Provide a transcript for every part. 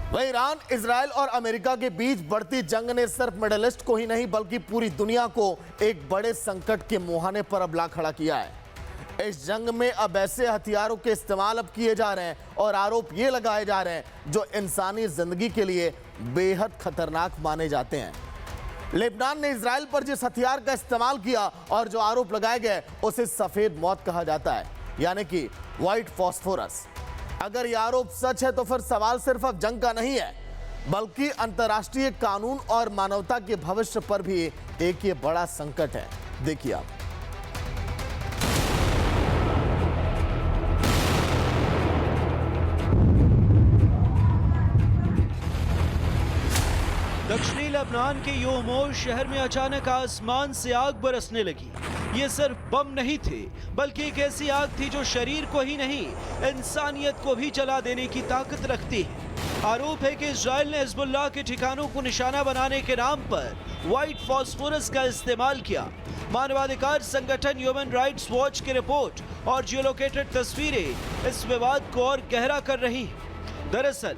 वहीं Iran, Israel और America के बीच बढ़ती जंग ने सिर्फ मिडिल ईस्ट को ही नहीं बल्कि पूरी दुनिया को एक बड़े संकट के मुहाने पर अब ला खड़ा किया है। इस जंग में अब ऐसे हथियारों के इस्तेमाल अब किए जा रहे हैं और आरोप ये लगाए जा रहे हैं जो इंसानी जिंदगी के लिए बेहद खतरनाक माने जाते हैं। लेबनान ने इजराइल पर जिस हथियार का इस्तेमाल किया और जो आरोप लगाए गए उसे सफेद मौत कहा जाता है, यानी कि व्हाइट फॉस्फोरस। अगर यह आरोप सच है तो फिर सवाल सिर्फ अब जंग का नहीं है बल्कि अंतर्राष्ट्रीय कानून और मानवता के भविष्य पर भी एक ये बड़ा संकट है। देखिए आप। दक्षिणी लेबनान के योमोर शहर में अचानक आसमान से आग बरसने लगी। ये सिर्फ बम नहीं थे बल्कि एक ऐसी आग थी जो शरीर को ही नहीं इंसानियत को भी जला देने की ताकत रखती है। आरोप है कि इजराइल ने हिजबुल्लाह के ठिकानों को निशाना बनाने के नाम पर व्हाइट फॉस्फोरस का इस्तेमाल किया। मानवाधिकार संगठन ह्यूमन राइट्स वॉच की रिपोर्ट और जियोलोकेटेड तस्वीरें इस विवाद को और गहरा कर रही हैं। दरअसल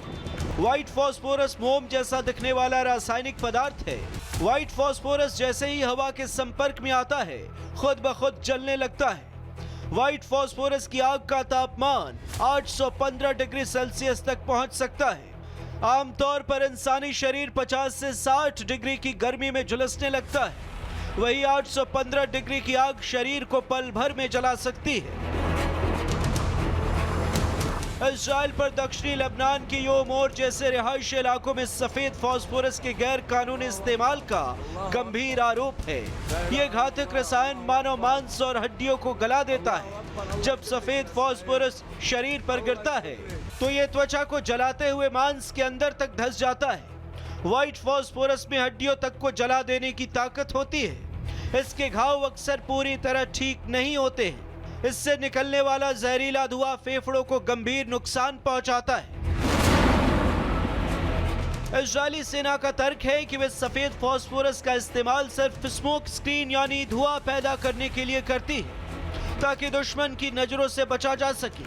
व्हाइट फॉस्फोरस मोम जैसा दिखने वाला रासायनिक पदार्थ है। व्हाइट फॉस्फोरस जैसे ही हवा के संपर्क में आता है खुद ब खुद जलने लगता है। व्हाइट फॉस्फोरस की आग का तापमान 815 डिग्री सेल्सियस तक पहुंच सकता है। आमतौर पर इंसानी शरीर 50 से 60 डिग्री की गर्मी में झुलसने लगता है, वही 815 डिग्री की आग शरीर को पल भर में जला सकती है। इजराइल पर दक्षिणी लेबनान के योमोर जैसे रिहायशी इलाकों में सफेद फास्फोरस के गैर कानूनी इस्तेमाल का गंभीर आरोप है। ये घातक रसायन मानव मांस और हड्डियों को गला देता है। जब सफेद फास्फोरस शरीर पर गिरता है तो ये त्वचा को जलाते हुए मांस के अंदर तक धंस जाता है। व्हाइट फास्फोरस में हड्डियों तक को जला देने की ताकत होती है। इसके घाव अक्सर पूरी तरह ठीक नहीं होते हैं। इससे निकलने वाला जहरीला धुआं फेफड़ों को गंभीर नुकसान पहुंचाता है। इजरायली सेना का तर्क है कि वे सफेद फास्फोरस का इस्तेमाल सिर्फ स्मोक स्क्रीन यानी धुआं पैदा करने के लिए करती है ताकि दुश्मन की नजरों से बचा जा सके।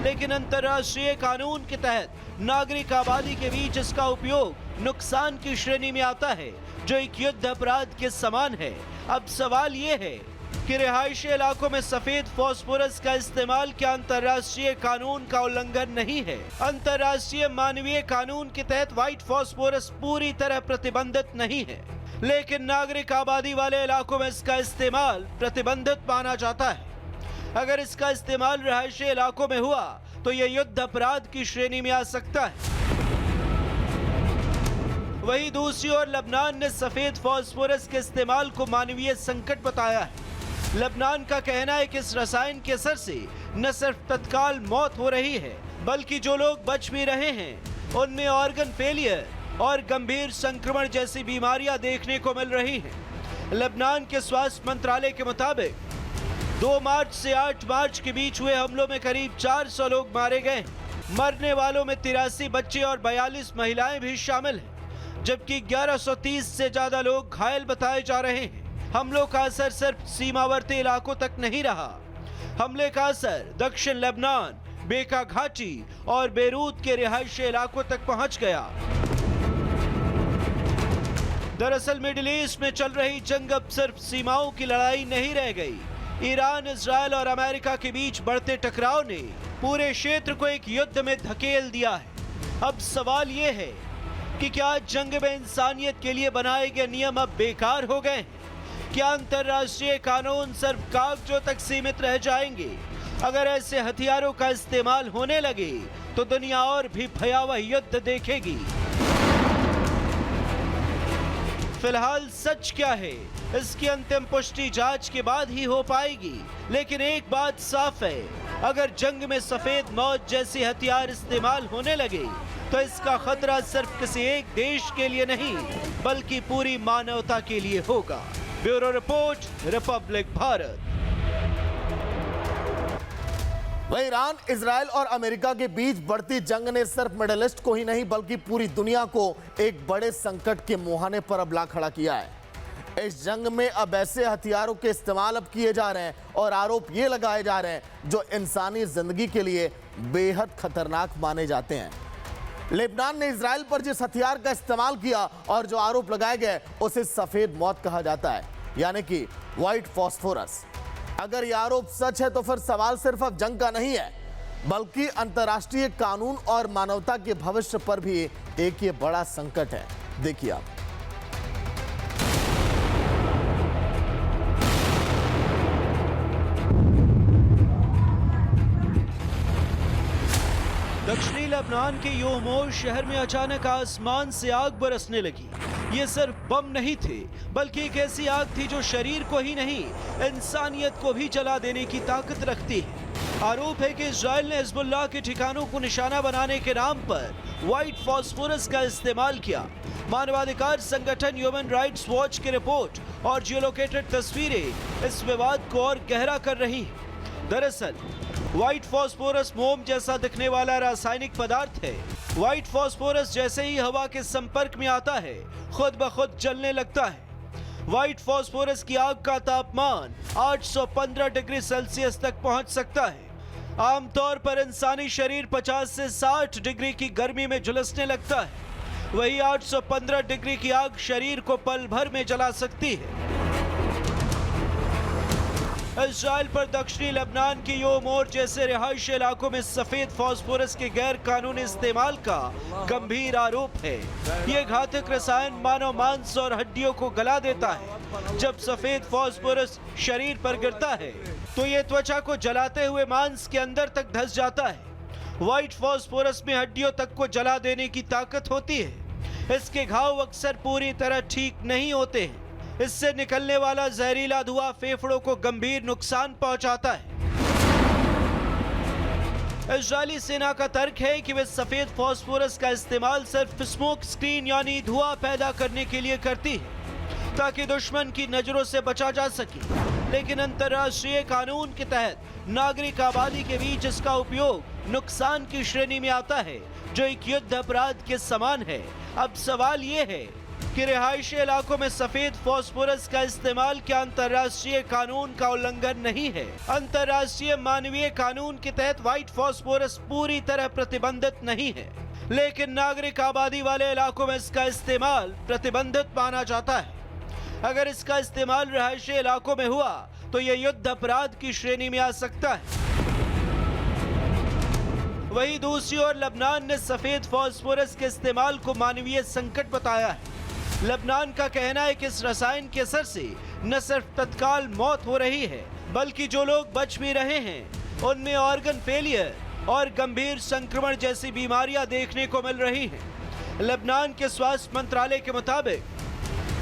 लेकिन अंतर्राष्ट्रीय कानून के तहत नागरिक आबादी के बीच इसका उपयोग नुकसान की श्रेणी में आता है जो एक युद्ध अपराध के समान है। अब सवाल ये है कि रिहायशी इलाकों में सफेद फास्फोरस का इस्तेमाल क्या अंतर्राष्ट्रीय कानून का उल्लंघन नहीं है? अंतर्राष्ट्रीय मानवीय कानून के तहत व्हाइट फास्फोरस पूरी तरह प्रतिबंधित नहीं है, लेकिन नागरिक आबादी वाले इलाकों में इसका इस्तेमाल प्रतिबंधित माना जाता है। अगर इसका इस्तेमाल रिहायशी इलाकों में हुआ तो यह युद्ध अपराध की श्रेणी में आ सकता है। वहीं दूसरी ओर लेबनान ने सफेद फास्फोरस के इस्तेमाल को मानवीय संकट बताया है। लेबनान का कहना है कि इस रसायन के असर से न सिर्फ तत्काल मौत हो रही है बल्कि जो लोग बच भी रहे हैं उनमें ऑर्गन फेलियर और गंभीर संक्रमण जैसी बीमारियां देखने को मिल रही हैं। लेबनान के स्वास्थ्य मंत्रालय के मुताबिक 2 मार्च से 8 मार्च के बीच हुए हमलों में करीब 400 लोग मारे गए। मरने वालों में 83 बच्चे और 42 महिलाएं भी शामिल हैं, जबकि 1130 से ज्यादा लोग घायल बताए जा रहे हैं। हमलों का असर सिर्फ सीमावर्ती इलाकों तक नहीं रहा। हमले का असर दक्षिण लेबनान, बेका घाटी और बेरूत के रिहायशी इलाकों तक पहुंच गया। दरअसल मिडिल ईस्ट में चल रही जंग अब सिर्फ सीमाओं की लड़ाई नहीं रह गई। ईरान, इजराइल और अमेरिका के बीच बढ़ते टकराव ने पूरे क्षेत्र को एक युद्ध में धकेल दिया है। अब सवाल ये है कि क्या जंग में इंसानियत के लिए बनाए गए नियम अब बेकार हो गए? क्या अंतर्राष्ट्रीय कानून सिर्फ कागजों तक सीमित रह जाएंगे? अगर ऐसे हथियारों का इस्तेमाल होने लगे तो दुनिया और भी भयावह युद्ध देखेगी। फिलहाल सच क्या है इसकी अंतिम पुष्टि जांच के बाद ही हो पाएगी, लेकिन एक बात साफ है, अगर जंग में सफेद मौत जैसे हथियार इस्तेमाल होने लगे तो इसका खतरा सिर्फ किसी एक देश के लिए नहीं बल्कि पूरी मानवता के लिए होगा। Bureau report, Republic Bharat. वहीं ईरान, इजराइल और अमेरिका के बीच बढ़ती जंग ने सिर्फ मिडिल ईस्ट को ही नहीं बल्कि पूरी दुनिया को एक बड़े संकट के मुहाने पर अब ला खड़ा किया है। इस जंग में अब ऐसे हथियारों के इस्तेमाल अब किए जा रहे हैं और आरोप ये लगाए जा रहे हैं जो इंसानी जिंदगी के लिए बेहद खतरनाक माने जाते हैं। लेबनान ने इजराइल पर जिस हथियार का इस्तेमाल किया और जो आरोप लगाए गए उसे सफेद मौत कहा जाता है, यानी कि व्हाइट फॉस्फोरस। अगर यह आरोप सच है तो फिर सवाल सिर्फ अब जंग का नहीं है, बल्कि अंतर्राष्ट्रीय कानून और मानवता के भविष्य पर भी एक ये बड़ा संकट है। देखिए आप। दक्षिणी लेबनान के योमोर शहर में अचानक आसमान से आग बरसने लगी। ये सिर्फ बम नहीं थे, बल्कि एक ऐसी आग थी जो शरीर को ही नहीं, इंसानियत को भी जला देने की ताकत रखती है। आरोप है कि इजराइल ने हिजबुल्लाह के ठिकानों को निशाना बनाने के नाम पर व्हाइट फॉस्फोरस का इस्तेमाल किया। मानवाधिकार संगठन ह्यूमन राइट्स वॉच की रिपोर्ट और जियोलोकेटेड तस्वीरें इस विवाद को और गहरा कर रही हैं। दरअसल व्हाइट फॉस्फोरस मोम जैसा दिखने वाला रासायनिक पदार्थ है। व्हाइट फॉस्फोरस जैसे ही हवा के संपर्क में आता है, खुद ब खुद जलने लगता है। व्हाइट फॉस्फोरस की आग का तापमान 815 डिग्री सेल्सियस तक पहुंच सकता है। आमतौर पर इंसानी शरीर 50 से 60 डिग्री की गर्मी में झुलसने लगता है, वही 815 डिग्री की आग शरीर को पल भर में जला सकती है। इजराइल पर दक्षिणी लेबनान के योमोर जैसे रिहायशी इलाकों में सफेद फास्फोरस के गैर कानूनी इस्तेमाल का गंभीर आरोप है। ये घातक रसायन मानव मांस और हड्डियों को गला देता है। जब सफेद फास्फोरस शरीर पर गिरता है तो ये त्वचा को जलाते हुए मांस के अंदर तक धंस जाता है। व्हाइट फास्फोरस में हड्डियों तक को जला देने की ताकत होती है। इसके घाव अक्सर पूरी तरह ठीक नहीं होते हैं। इससे निकलने वाला जहरीला धुआं फेफड़ों को गंभीर नुकसान पहुंचाता है। इजरायली सेना का तर्क है कि वे सफेद फास्फोरस का इस्तेमाल सिर्फ स्मोक स्क्रीन यानी धुआं पैदा करने के लिए करती है, ताकि दुश्मन की नजरों से बचा जा सके। लेकिन अंतर्राष्ट्रीय कानून के तहत नागरिक आबादी के बीच इसका उपयोग नुकसान की श्रेणी में आता है, जो एक युद्ध अपराध के समान है। अब सवाल ये है कि रिहायशी इलाकों में सफेद फास्फोरस का इस्तेमाल क्या अंतर्राष्ट्रीय कानून का उल्लंघन नहीं है? अंतर्राष्ट्रीय मानवीय कानून के तहत व्हाइट फास्फोरस पूरी तरह प्रतिबंधित नहीं है, लेकिन नागरिक आबादी वाले इलाकों में इसका इस्तेमाल प्रतिबंधित माना जाता है। अगर इसका इस्तेमाल रिहायशी इलाकों में हुआ तो यह युद्ध अपराध की श्रेणी में आ सकता है। वहीं दूसरी ओर लेबनान ने सफेद फास्फोरस के इस्तेमाल को मानवीय संकट बताया है। लेबनान का कहना है कि इस रसायन के असर से न सिर्फ तत्काल मौत हो रही है, बल्कि जो लोग बच भी रहे हैं उनमें ऑर्गन फेलियर और गंभीर संक्रमण जैसी बीमारियां देखने को मिल रही हैं। लेबनान के स्वास्थ्य मंत्रालय के मुताबिक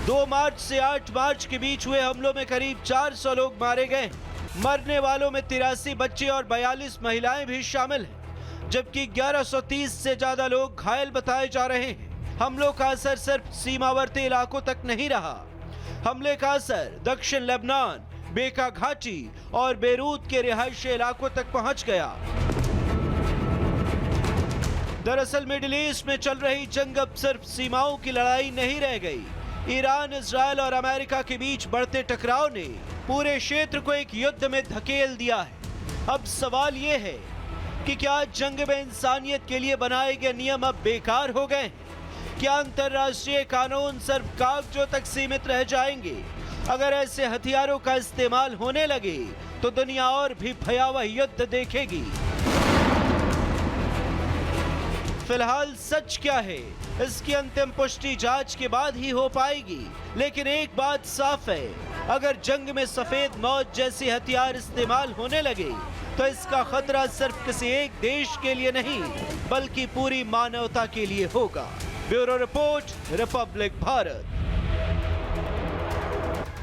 2 मार्च से 8 मार्च के बीच हुए हमलों में करीब 400 लोग मारे गए। मरने वालों में 83 बच्चे और 42 महिलाएं भी शामिल हैं, जबकि 1130 से ज्यादा लोग घायल बताए जा रहे हैं। हमलों का असर सिर्फ सीमावर्ती इलाकों तक नहीं रहा। हमले का असर दक्षिण लेबनान, बेका घाटी और बेरूत के रिहायशी इलाकों तक पहुंच गया। दरअसल मिडिल ईस्ट में चल रही जंग अब सिर्फ सीमाओं की लड़ाई नहीं रह गई। ईरान, इजराइल और अमेरिका के बीच बढ़ते टकराव ने पूरे क्षेत्र को एक युद्ध में धकेल दिया है। अब सवाल ये है कि क्या जंग में इंसानियत के लिए बनाए गए नियम अब बेकार हो गए? क्या अंतर्राष्ट्रीय कानून सिर्फ कागजों तक सीमित रह जाएंगे? अगर ऐसे हथियारों का इस्तेमाल होने लगे तो दुनिया और भी भयावह युद्ध देखेगी। फिलहाल सच क्या है, इसकी अंतिम पुष्टि जांच के बाद ही हो पाएगी। लेकिन एक बात साफ है, अगर जंग में सफेद मौत जैसे हथियार इस्तेमाल होने लगे तो इसका खतरा सिर्फ किसी एक देश के लिए नहीं, बल्कि पूरी मानवता के लिए होगा। Bureau report, Republic Bharat.